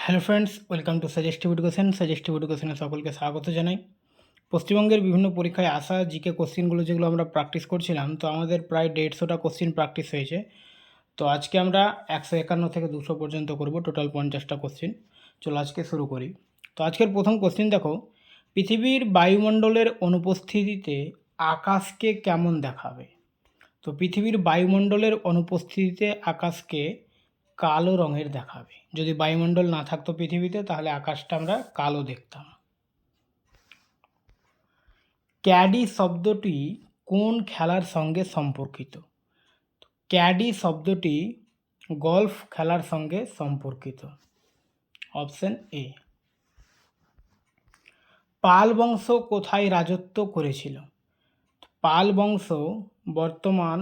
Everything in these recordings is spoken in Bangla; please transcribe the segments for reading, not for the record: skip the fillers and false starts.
Hello friends, welcome to suggestive education. Suggestive এডুকেশনে সকলকে স্বাগত জানাই। পশ্চিমবঙ্গের বিভিন্ন পরীক্ষায় আসা জিকে কোশ্চেনগুলো যেগুলো আমরা প্র্যাকটিস করছিলাম, তো আমাদের প্রায় 150টা কোশ্চেন প্র্যাকটিস হয়েছে। তো আজকে আমরা 151 থেকে 200 পর্যন্ত করব, টোটাল 50টা কোশ্চেন। চলো আজকে শুরু করি। তো আজকের প্রথম কোশ্চেন দেখো, পৃথিবীর বায়ুমণ্ডলের অনুপস্থিতিতে আকাশকে কেমন দেখাবে? তো পৃথিবীর বায়ুমণ্ডলের অনুপস্থিতিতে আকাশকে কালো রঙের দেখাবে। যদি বায়ুমণ্ডল না থাকতো পৃথিবীতে, তাহলে আকাশটা আমরা কালো দেখতাম। ক্যাডি শব্দটি কোন খেলার সঙ্গে সম্পর্কিত? ক্যাডি শব্দটি গলফ খেলার সঙ্গে সম্পর্কিত। Option A. পাল বংশ কোথায় রাজত্ব করেছিল? পাল বংশ বর্তমান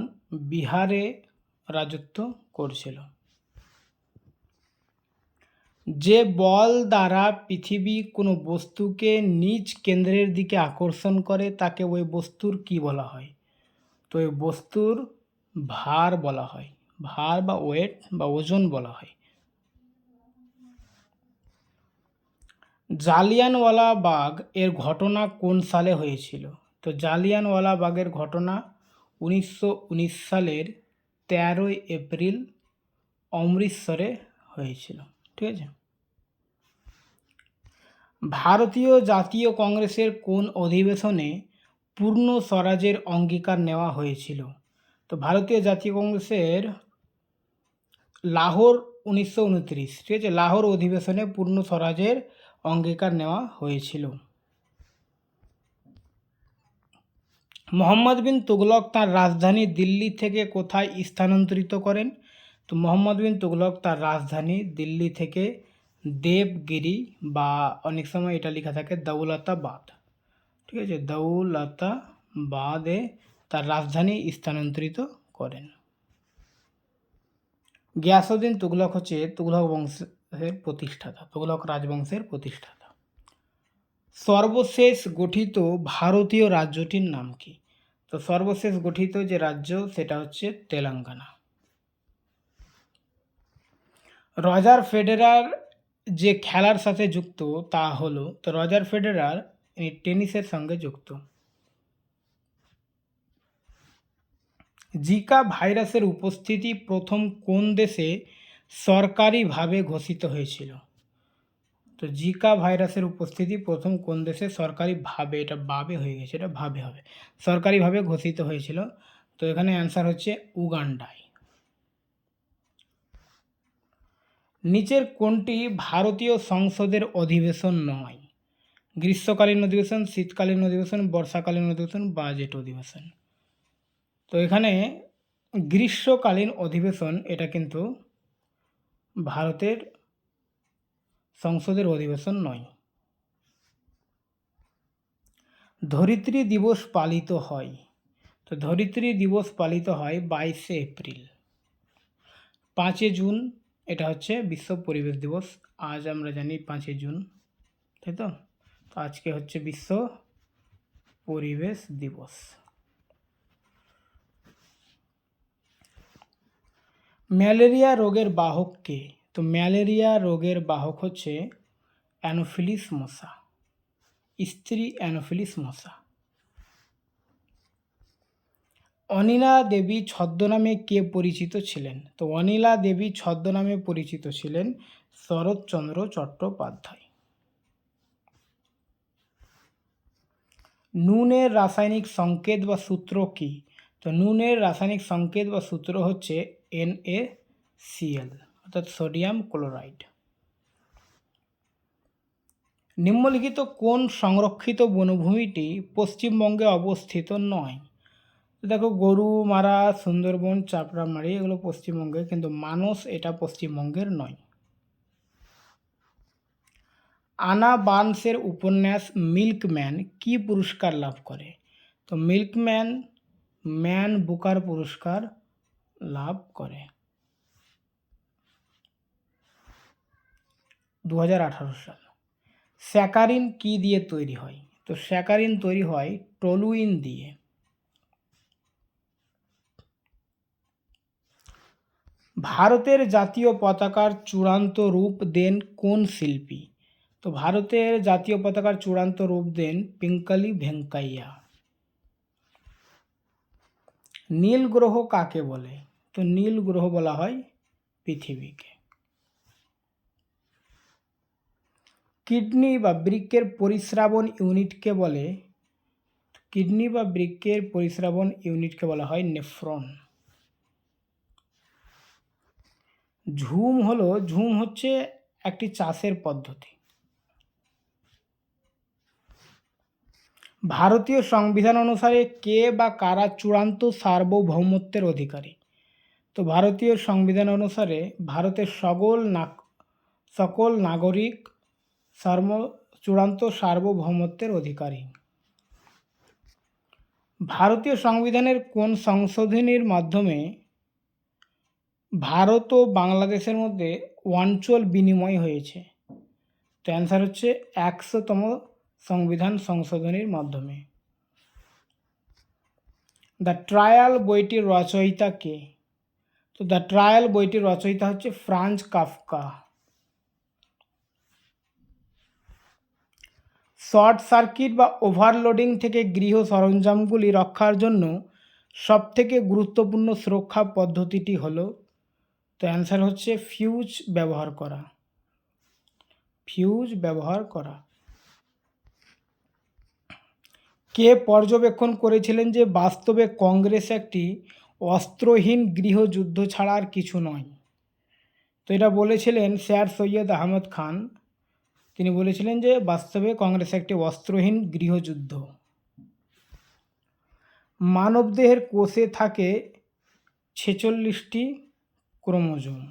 বিহারে রাজত্ব করছিল। যে বল দ্বারা পৃথিবী কোনো বস্তুকে নিজ কেন্দ্রের দিকে আকর্ষণ করে তাকে ওই বস্তুর কি বলা হয়? তো ওই বস্তুর ভার বলা হয়। ভার বা ওয়েট বা ওজন বলা হয়। জালিয়ানওয়ালাবাগ এর ঘটনা কোন সালে হয়েছিল? তো জালিয়ানওয়ালাবাগের ঘটনা 1919 সালের 13ই এপ্রিল অমৃতসরে হয়েছিল। ঠিক আছে। ভারতীয় জাতীয় কংগ্রেসের কোন অধিবেশনে পূর্ণ স্বরাজের অঙ্গীকার নেওয়া হয়েছিল? তো ভারতীয় জাতীয় কংগ্রেসের লাহোর 1929, ঠিক আছে, লাহোর অধিবেশনে পূর্ণ স্বরাজের অঙ্গীকার নেওয়া হয়েছিল। মোহাম্মদ বিন তুগলক তার রাজধানী দিল্লি থেকে কোথায় স্থানান্তরিত করেন? তো মোহাম্মদ বিন তুগলক তার রাজধানী দিল্লি থেকে দেবগিরি বা অনেক সময় এটা লেখা থাকে দৌলতাবাদ, ঠিক আছে, দৌলতাবাদে তার রাজধানী স্থানান্তরিত করেন। গিয়াসউদ্দিন তুগলক হচ্ছে তুগলক বংশের প্রতিষ্ঠাতা, তুগলক রাজবংশের প্রতিষ্ঠাতা। সর্বশেষ গঠিত ভারতীয় রাজ্যটির নাম কি? তো সর্বশেষ গঠিত যে রাজ্য সেটা হচ্ছে তেলেঙ্গানা। রজার ফেডেরার যে খেলার সাথে যুক্ত তা হলো, তো রজার ফেডেরার টেনিসের সঙ্গে যুক্ত। জিকা ভাইরাসের উপস্থিতি প্রথম কোন দেশে সরকারিভাবে ঘোষিত হয়েছিল? তো জিকা ভাইরাসের উপস্থিতি প্রথম কোন দেশে সরকারিভাবে, এটা ভাবে হয়ে গেছে, এটা ভাবে হবে, সরকারিভাবে ঘোষিত হয়েছিল? তো এখানে অ্যান্সার হচ্ছে উগান্ডায়। নিচের কোনটি ভারতীয় সংসদের অধিবেশন নয়? গ্রীষ্মকালীন অধিবেশন, শীতকালীন অধিবেশন, বর্ষাকালীন অধিবেশন, বাজেট অধিবেশন। তো এখানে গ্রীষ্মকালীন অধিবেশন, এটা কিন্তু ভারতের সংসদের অধিবেশন নয়। ধরিত্রী দিবস পালিত হয়, তো ধরিত্রী দিবস পালিত হয় 22শে এপ্রিল। 5 জুন এটা হচ্ছে বিশ্ব পরিবেশ দিবস। আজ আমরা জানি 5 জুন, তাই তো? তো আজকে হচ্ছে বিশ্ব পরিবেশ দিবস। ম্যালেরিয়া রোগের বাহক কে? তো ম্যালেরিয়া রোগের বাহক হচ্ছে অ্যানোফিলিস মশা, স্ত্রী অ্যানোফিলিস মশা। অনিলা দেবী ছদ্মনামে কে পরিচিত ছিলেন? তো অনিলা দেবী ছদ্মনামে পরিচিত ছিলেন শরৎচন্দ্র চট্টোপাধ্যায়। নুনের রাসায়নিক সংকেত বা সূত্র কি? তো নুনের রাসায়নিক সংকেত বা সূত্র হচ্ছে NaCl, অর্থাৎ সোডিয়াম ক্লোরাইড। নিম্নলিখিত কোন সংরক্ষিত বনভূমিটি পশ্চিমবঙ্গে অবস্থিত নয়? দেখো, গরুমারা, সুন্দরবন, চাপড়ামারি এগুলো পশ্চিমবঙ্গে, কিন্তু মানস এটা পশ্চিমবঙ্গের নয়। আনা বার্নসের উপন্যাস মিল্কম্যান কি পুরস্কার লাভ করে? তো মিল্কম্যান ম্যান বুকার পুরস্কার লাভ করে 2018 সাল। স্যাকারিন কি দিয়ে তৈরি হয়? তো স্যাকারিন তৈরি হয় টলুইন দিয়ে। ভারতের জাতীয় পতাকার চূড়ান্ত রূপ দেন কোন শিল্পী? তো ভারতের জাতীয় পতাকার চূড়ান্ত রূপ দেন পিঙ্কালি ভেঙ্কাইয়া। নীল গ্রহ কাকে বলে? তো নীল গ্রহ বলা হয় পৃথিবীকে। কিডনি বা বৃক্কের পরিস্রাবণ ইউনিটকে বলে? কিডনি বা বৃক্কের পরিস্রাবণ ইউনিটকে বলা হয় নেফ্রন। ঝুম হচ্ছে একটি চাষের পদ্ধতি। ভারতীয় সংবিধান অনুসারে কে বা কারা চূড়ান্ত সার্বভৌমত্বের অধিকারী? তো ভারতীয় সংবিধান অনুসারে ভারতের সকল নাগরিক চূড়ান্ত সার্বভৌমত্বের অধিকারী। ভারতীয় সংবিধানের কোন সংশোধনীর মাধ্যমে ভারত ও বাংলাদেশের মধ্যে অঞ্চল বিনিময় হয়েছে? তো অ্যান্সার হচ্ছে 100তম সংবিধান সংশোধনীর মাধ্যমে। দ্য ট্রায়াল বইটির রচয়িতা কে? তো দ্য ট্রায়াল বইটির রচয়িতা হচ্ছে ফ্রাঞ্জ কাফকা। শর্ট সার্কিট বা ওভারলোডিং থেকে গৃহ সরঞ্জামগুলি রক্ষার জন্য সবথেকে গুরুত্বপূর্ণ সুরক্ষা পদ্ধতিটি হলো? তো অ্যান্সার হচ্ছে ফিউজ ব্যবহার করা। ফিউজ ব্যবহার করা। কে পর্যবেক্ষণ করেছিলেন যে বাস্তবে কংগ্রেস একটি অস্ত্রহীন গৃহযুদ্ধ ছাড়া আর কিছু নয়? তো এটা বলেছিলেন স্যার সৈয়দ আহমদ খান। তিনি বলেছিলেন যে বাস্তবে কংগ্রেস একটি অস্ত্রহীন গৃহযুদ্ধ। মানবদেহের কোষে থাকে 46টি ক্রোমোজোম।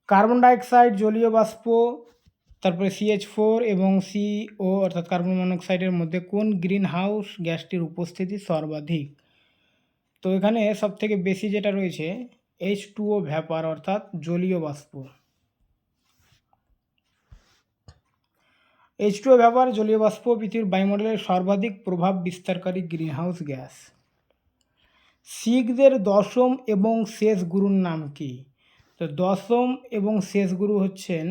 কার্বন ডাইঅক্সাইড, জলীয় বাষ্প, তারপরে CH4 এবং CO অর্থাৎ কার্বন মনোক্সাইডের মধ্যে কোন গ্রিন হাউস গ্যাসটির উপস্থিতি সর্বাধিক? তো এখানে সবথেকে বেশি যেটা রয়েছে H2O ভ্যাপার অর্থাৎ জলীয় বাষ্প। H2O ভ্যাপার জলীয় বাষ্প পৃথিবীর বায়ুমণ্ডলের সর্বাধিক প্রভাব বিস্তারকারী গ্রিনহাউস গ্যাস। শিখদের দশম এবং শেষ গুরুর নাম কি? তো দশম এবং শেষ গুরু হচ্ছেন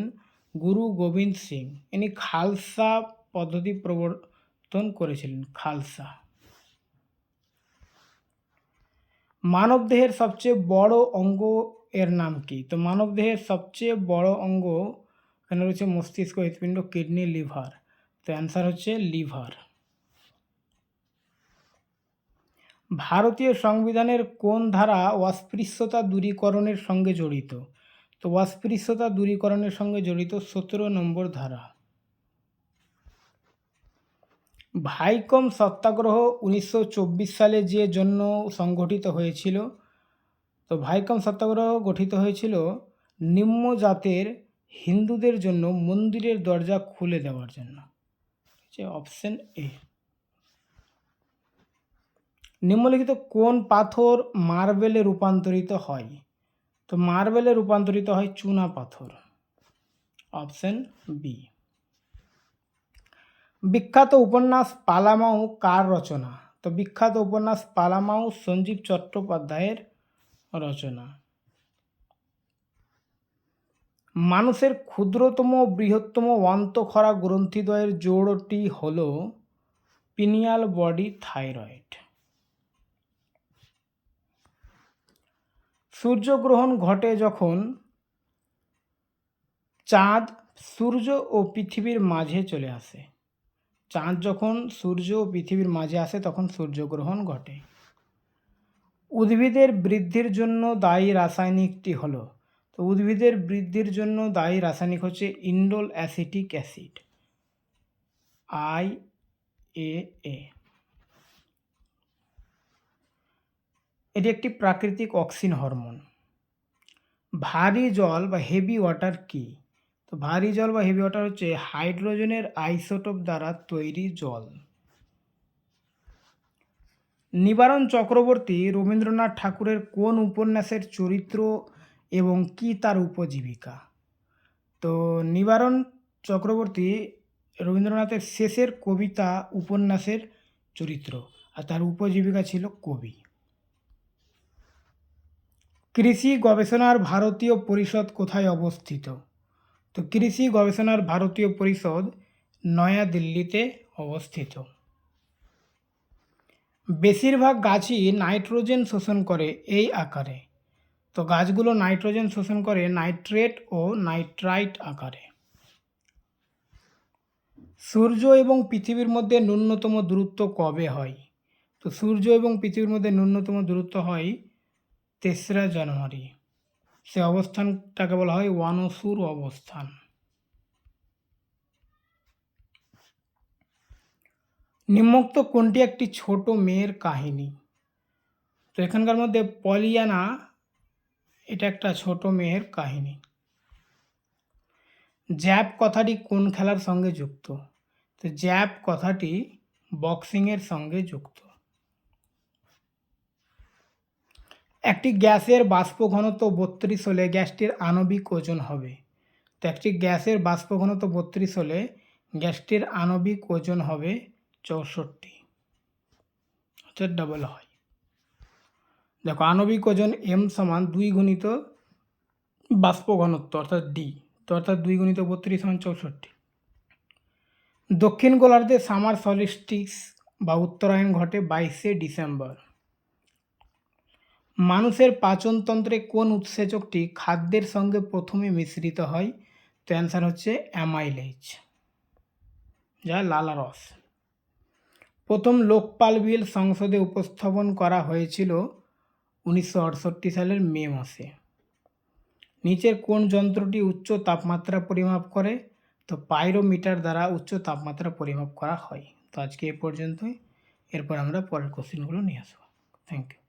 গুরু গোবিন্দ সিং। ইনি খালসা পদ্ধতি প্রবর্তন করেছিলেন। খালসা। মানবদেহের সবচেয়ে বড় অঙ্গ এর নাম কি? তো মানবদেহের সবচেয়ে বড় অঙ্গ এখানে রয়েছে মস্তিষ্ক, হৃৎপিণ্ড, কিডনি, লিভার। তো অ্যান্সার হচ্ছে লিভার। ভারতীয় সংবিধানের কোন ধারা অস্পৃশ্যতা দূরীকরণের সঙ্গে জড়িত? তো অস্পৃশ্যতা দূরীকরণের সঙ্গে জড়িত 17 নম্বর ধারা। ভাইকম সত্যাগ্রহ 1924 সালে যে জন্য সংগঠিত হয়েছিল? তো ভাইকম সত্যাগ্রহ গঠিত হয়েছিল নিম্ন জাতের হিন্দুদের জন্য মন্দিরের দরজা খুলে দেওয়ার জন্য। Option A. নিম্নলিখিত কোন পাথর মার্বেলে রূপান্তরিত হয়? তো মার্বেলে রূপান্তরিত হয় চুনা পাথর। Option B. বিখ্যাত উপন্যাস পালামাউ কার রচনা? তো বিখ্যাত উপন্যাস পালামাউ সঞ্জীব চট্টোপাধ্যায়ের রচনা। মানুষের ক্ষুদ্রতম বৃহত্তম অন্তঃক্ষরা গ্রন্থিদ্বয়ের জোড়টি হল পিনিয়াল বডি থাইরয়েড। সূর্যগ্রহণ ঘটে যখন চাঁদ সূর্য ও পৃথিবীর মাঝে চলে আসে। চাঁদ যখন সূর্য ও পৃথিবীর মাঝে আসে তখন সূর্যগ্রহণ ঘটে। উদ্ভিদের বৃদ্ধির জন্য দায়ী রাসায়নিকটি হলো? তো উদ্ভিদের বৃদ্ধির জন্য দায়ী রাসায়নিক হচ্ছে ইন্ডোল অ্যাসিটিক অ্যাসিড, IAA। এটি একটি প্রাকৃতিক অক্সিন হরমোন। ভারী জল বা হেভি ওয়াটার কি? তো ভারী জল বা হেভি ওয়াটার হচ্ছে হাইড্রোজেনের আইসোটোপ দ্বারা তৈরি জল। নিবারণ চক্রবর্তী রবীন্দ্রনাথ ঠাকুরের কোন উপন্যাসের চরিত্র এবং কি তার উপজীবিকা? তো নিবারণ চক্রবর্তী রবীন্দ্রনাথের শেষের কবিতা উপন্যাসের চরিত্র, আর তার উপজীবিকা ছিল কবি। কৃষি গবেষণার ভারতীয় পরিষদ কোথায় অবস্থিত? তো কৃষি গবেষণার ভারতীয় পরিষদ নয়াদিল্লিতে অবস্থিত। বেশিরভাগ গাছই নাইট্রোজেন শোষণ করে এই আকারে। তো গাছগুলো নাইট্রোজেন শোষণ করে নাইট্রেট ও নাইট্রাইট আকারে। সূর্য এবং পৃথিবীর মধ্যে ন্যূনতম দূরত্ব কবে হয়? তো সূর্য এবং পৃথিবীর মধ্যে ন্যূনতম দূরত্ব হয় 3রা জানুয়ারি। সে অবস্থানটাকে বলা হয় ওয়ানোসুর অবস্থান। নিম্নোক্ত কোনটি একটি ছোট মেয়ের কাহিনী? তো এখানকার মধ্যে পলিয়ানা এটা একটা ছোট মেয়ের কাহিনী। জ্যাপ কথাটি কোন খেলার সঙ্গে যুক্ত? তো জ্যাপ কথাটি বক্সিংয়ের সঙ্গে যুক্ত। একটি গ্যাসের বাষ্প ঘনত্ব 32 হলে গ্যাসটির আণবিক ওজন হবে। তো একটি গ্যাসের বাষ্প ঘনত্ব 32 হলে গ্যাসটির আণবিক ওজন হবে 64, অর্থাৎ ডবল হয়। দেখো আণবিক ওজন m সমান 2 গুণিত বাষ্প ঘনত্ব অর্থাৎ ডি, তো অর্থাৎ 2 গুণিত 32 সমান 64। দক্ষিণ গোলার্ধে সামার সলিস্টিক্স বা উত্তরায়ণ ঘটে 22শে ডিসেম্বর। মানুষের পাচনতন্ত্রে কোন উৎসেচকটি খাদ্যের সঙ্গে প্রথমে মিশ্রিত হয়? তো অ্যান্সার হচ্ছে অ্যামাইলেজ, যা লালারস। প্রথম লোকপাল বিল সংসদে উপস্থাপন করা হয়েছিল 1968 সালের মে মাসে। নিচের কোন যন্ত্রটি উচ্চ তাপমাত্রা পরিমাপ করে? তো পাইরোমিটার দ্বারা উচ্চ তাপমাত্রা পরিমাপ করা হয়। তো আজকে এ পর্যন্তই, এরপর আমরা পরের কোশ্চেনগুলো নিয়ে আসবো। Thank you.